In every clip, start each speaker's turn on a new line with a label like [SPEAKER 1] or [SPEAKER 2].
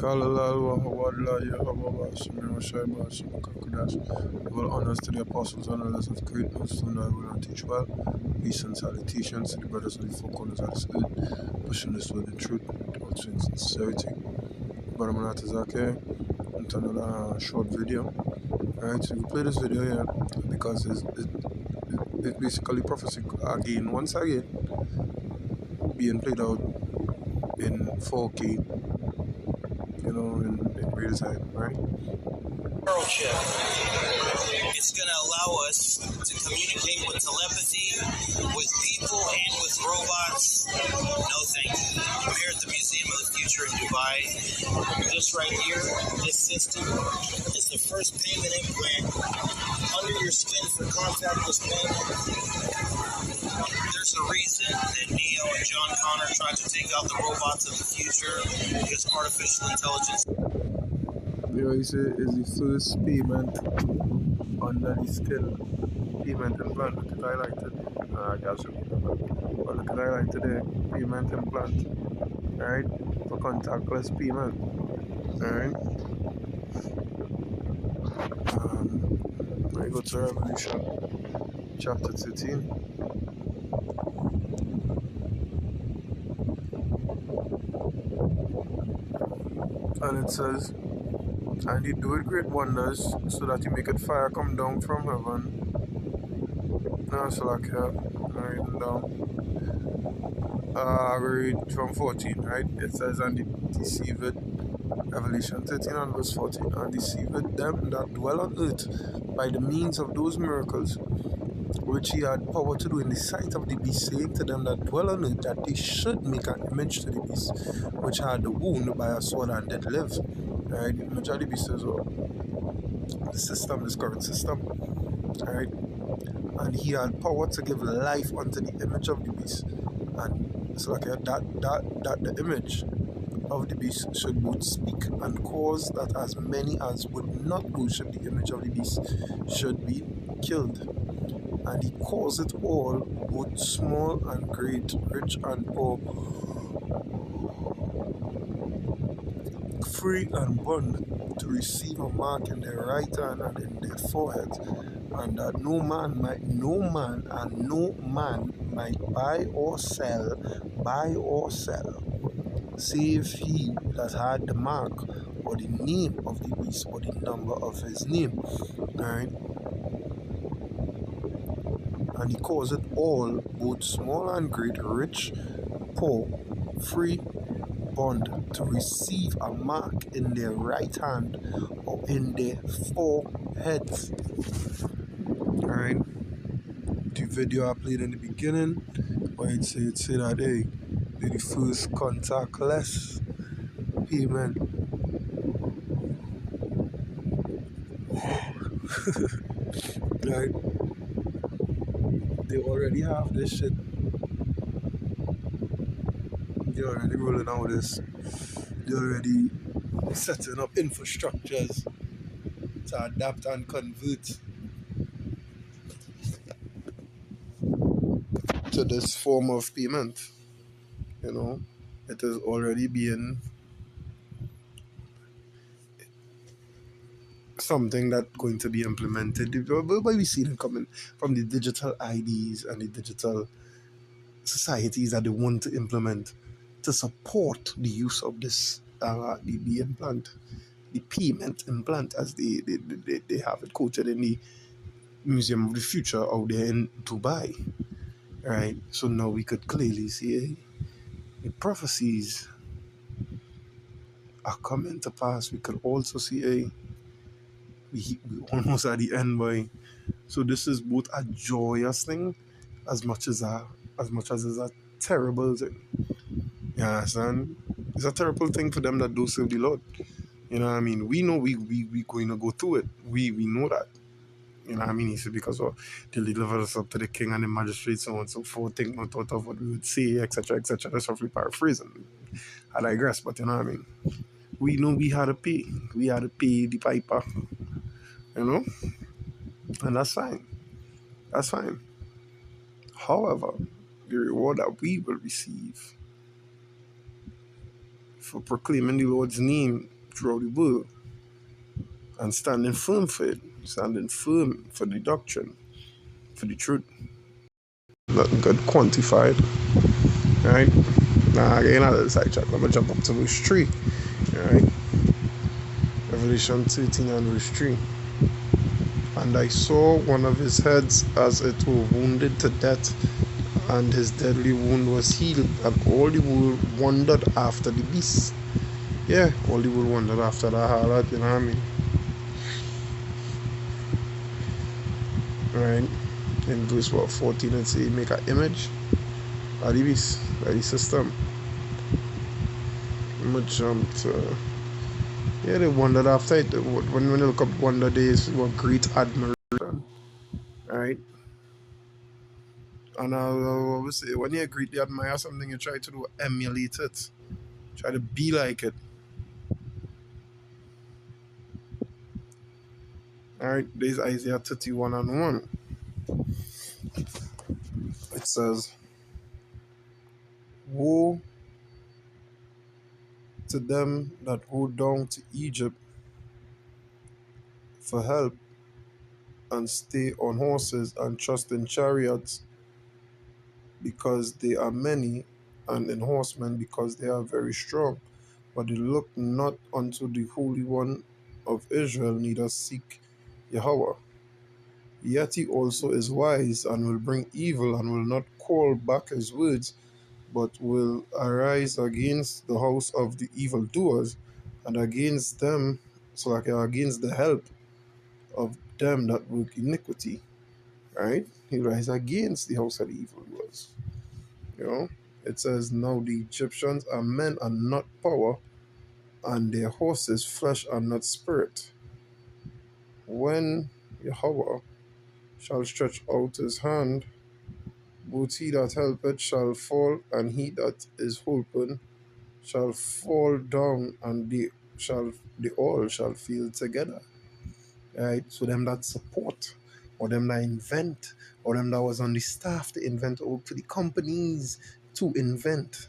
[SPEAKER 1] Kalalal Wahawadla Yahababa Shimira Shaiba Shimakakudash. All honors to the apostles and elders of great news whom I will not teach well. Peace and salutations to the brothers of the four corners of this earth, pushing this word in truth, all things in sincerity. Brother Manatazake, into another short video. Alright, so we play this video here because it's basically prophecy again, once again, being played out in 4K, in real time, right?
[SPEAKER 2] Chip. It's going to allow us to communicate with telepathy, with people, and with robots. No thank you. I'm here at the Museum of the Future in Dubai. This right here, this system, is the first payment implant under your skin for contactless payment. There's a reason that Neo and John Connor tried to take out the robots of the future because artificial intelligence.
[SPEAKER 1] You say is the first payment under the skill payment implant. Look at highlighted. I got you. But look at highlighted there. Payment implant. Alright? For contactless payment. Alright? I go to Revelation chapter 13. And it says, and he doeth great wonders, so that he maketh fire come down from heaven. No, so like I read down. I read from 14, right? It says, and he deceived, Revelation 13 and verse 14, and deceived them that dwell on earth by the means of those miracles which he had power to do in the sight of the beast, saying to them that dwell on it, that they should make an image to the beast, which had the wound by a sword and did live. Right? The image of the beast is the system, this current system. Right? And he had power to give life unto the image of the beast. And it's like that the image of the beast should both speak and cause that as many as would not worship the image of the beast should be killed. And he calls it all, both small and great, rich and poor, free and bond, to receive a mark in their right hand and in their forehead, and that no man might buy or sell, save he that had the mark, or the name of the beast, or the number of his name. Alright? And he calls it all, both small and great, rich, poor, free, bond, to receive a mark in their right hand or in their foreheads. Alright? The video I played in the beginning, where it said that, hey, they're the first contactless payment. Right? They already have this shit. They're already rolling out this. They're already setting up infrastructures to adapt and convert to this form of payment. It is already being something that's going to be implemented. But we see it coming from the digital IDs and the digital societies that they want to implement to support the use of this the implant, the payment implant, as they have it quoted in the Museum of the Future out there in Dubai. Right? So now we could clearly see the prophecies are coming to pass. We could also see we almost at the end, boy. So this is both a joyous thing as much as it's a terrible thing. You understand? It's a terrible thing for them that do serve the Lord. You know what I mean? We know we going to go through it. We know that. You know what I mean? He said, because they deliver us up to the king and the magistrate, so on and so forth, think no thought of what we would say, etc., etc. That's roughly paraphrasing. I digress, but you know what I mean? We know we had to pay. We had to pay the piper. You know? And that's fine. That's fine. However, the reward that we will receive for proclaiming the Lord's name throughout the world and standing firm for it, standing firm for the doctrine, for the truth. Nothing good quantified, right? Now, again, out of the side track, I'm going to jump up to verse 3, right? Revelation 13 and verse 3. And I saw one of his heads as it were wounded to death, and his deadly wound was healed, and all the world wondered after the beast. Yeah, all the world wondered after the harlot, you know what I mean? Right? In verse 14 it say make an image of the beast, of the system. I'm gonna jump to, yeah, they wondered after it. When you look up wonder days, what great admiration. Right? And I always say when you greatly admire something, you try to do emulate it. Try to be like it. Alright, there's Isaiah 31 and 1. It says, woe to them that go down to Egypt for help and stay on horses and trust in chariots because they are many, and in horsemen because they are very strong. But they look not unto the Holy One of Israel, neither seek Yahweh. Yet he also is wise, and will bring evil, and will not call back his words, but will arise against the house of the evildoers, and against them, so like against the help of them that work iniquity. Right? He rise against the house of the evildoers. You know? It says, now the Egyptians are men and not power, and their horses flesh and not spirit. When Yahweh shall stretch out his hand, both he that helpeth shall fall, and he that is holpen shall fall down, and they all shall fall together. Right? So them that support, or them that invent, or them that was on the staff to invent, or to the companies to invent,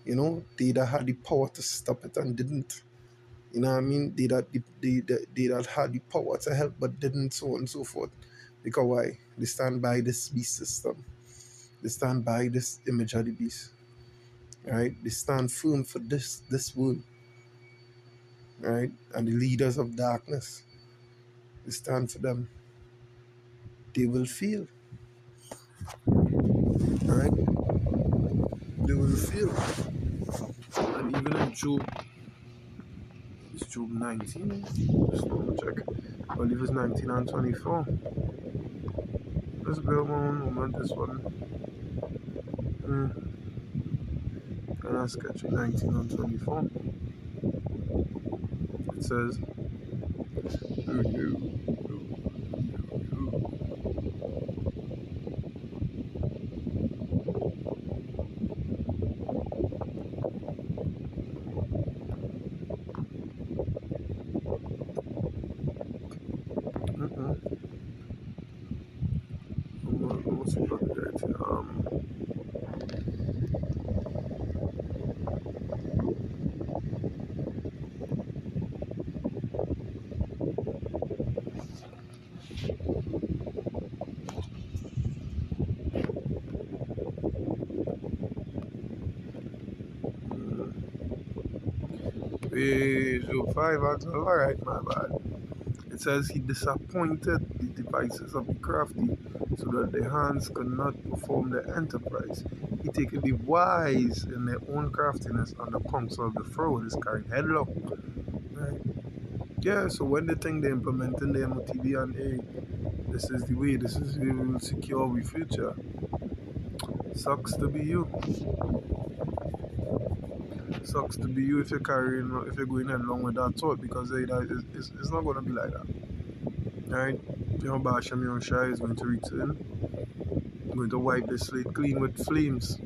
[SPEAKER 1] you know, they that had the power to stop it and didn't. You know what I mean? They that had the power to help but didn't, so on and so forth. Because why? They stand by this beast system. They stand by this image of the beast. Right? They stand firm for this world. Right? And the leaders of darkness, they stand for them. They will fail. Right? They will fail. And even in Job, it's Job 19. Just let me check. I believe it's 19 and 24. Let's bear one moment, this one. And I sketch 19 and 24. It says, what's it called that? Page 5, alright, my bad. It says he disappointed the devices of the crafty, so that their hands could not perform their enterprise. He taketh the wise in their own craftiness, and the counsel of the froward is carried headlong. Right? Yeah, so when they think they're implementing the MOTB and hey, this is the way, this is the way we will secure our future. Sucks to be you. Sucks to be you if if you're going along with that thought, because it's not going to be like that. Right? You know, Basham Yoshai is going to return, going to wipe the slate clean with flames.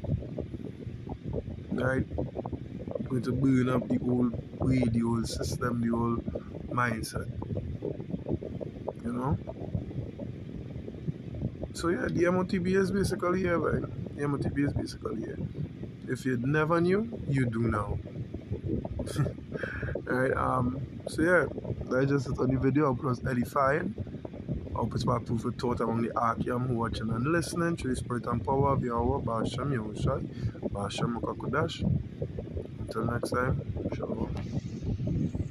[SPEAKER 1] Right? Going to burn up the old way, the old system, the old mindset. You know? So yeah, the MOTB is basically here, man. The MOTB is basically here. If you never knew, you do now. Alright, so yeah, that's just it on the video. I hope it was edifying. I hope it's my proof of thought among the Archeum who watching and listening through the spirit and power of Yahweh, Ba'ashem Yahushai, Ba'ashem Makakudash. Until next time, Shalom.